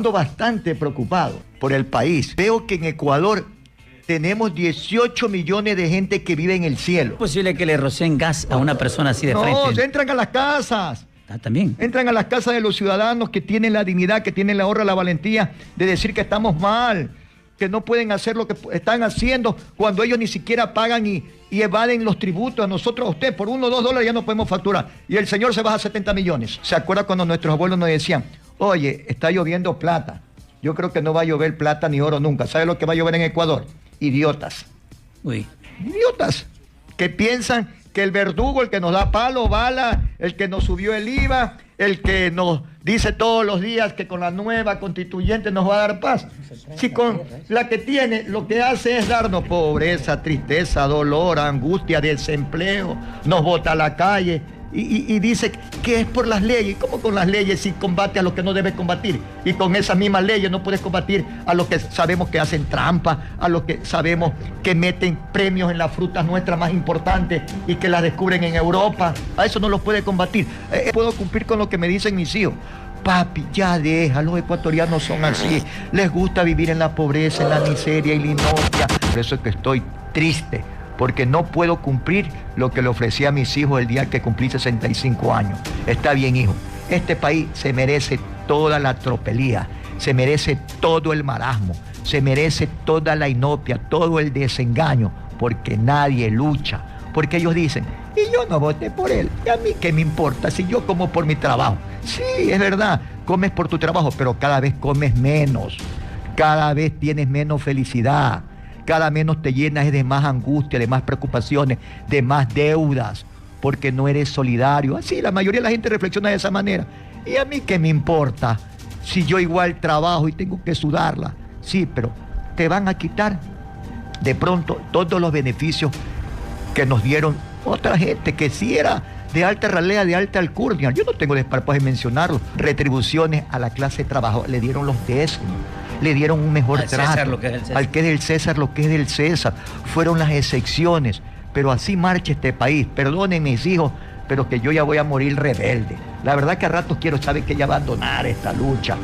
Bastante preocupado por el país. Veo que en Ecuador tenemos 18 millones de gente que vive en el cielo. ¿Es posible que le roceen gas a una persona así de frente? No, se entran a las casas. También. Entran a las casas de los ciudadanos que tienen la dignidad, que tienen la honra, la valentía de decir que estamos mal, que no pueden hacer lo que están haciendo cuando ellos ni siquiera pagan y evaden los tributos. A nosotros, a usted, por $1 o $2 ya no podemos facturar. Y el señor se baja a 70 millones. ¿Se acuerda cuando nuestros abuelos nos decían, oye, está lloviendo plata? Yo creo que no va a llover plata ni oro nunca. ¿Sabe lo que va a llover en Ecuador? Idiotas. Uy. Idiotas que piensan que el verdugo, el que nos da palo, bala, el que nos subió el IVA, el que nos dice todos los días que con la nueva constituyente nos va a dar paz. Si con la que tiene, lo que hace es darnos pobreza, tristeza, dolor, angustia, desempleo, nos bota a la calle y dice que es por las leyes. ¿Cómo con las leyes si combate a los que no debe combatir? Y con esas mismas leyes no puedes combatir a los que sabemos que hacen trampa, a los que sabemos que meten premios en las frutas nuestras más importantes y que las descubren en Europa. A eso no los puede combatir. Puedo cumplir con lo que me dicen mis hijos. Papi, ya deja, los ecuatorianos son así. Les gusta vivir en la pobreza, en la miseria y la inopia. Por eso es que estoy triste, porque no puedo cumplir lo que le ofrecí a mis hijos el día que cumplí 65 años. Está bien, hijo. Este país se merece toda la tropelía, se merece todo el marasmo, se merece toda la inopia, todo el desengaño, porque nadie lucha. Porque ellos dicen, y yo no voté por él, y a mí qué me importa si yo como por mi trabajo. Sí, es verdad, comes por tu trabajo, pero cada vez comes menos, cada vez tienes menos felicidad, cada menos te llenas de más angustia, de más preocupaciones, de más deudas, porque no eres solidario. Así la mayoría de la gente reflexiona de esa manera. ¿Y a mí qué me importa si yo igual trabajo y tengo que sudarla? Sí, pero te van a quitar de pronto todos los beneficios que nos dieron otra gente que sí era de alta ralea, de alta alcurnia. Yo no tengo desparpajo en mencionarlo. Retribuciones a la clase trabajadora, le dieron los décimos, le dieron un mejor trato. Al que es del César, lo que es del César. Fueron las excepciones, pero así marcha este país. Perdonen mis hijos, pero que yo ya voy a morir rebelde. La verdad que a ratos quiero saber que ya abandonar esta lucha.